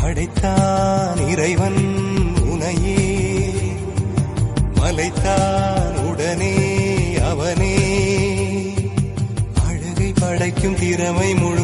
படைத்தான் இறைவன் உனையே, மலைத்தான் உடனே அவனே. அழகை படைக்கும் திறமை முழு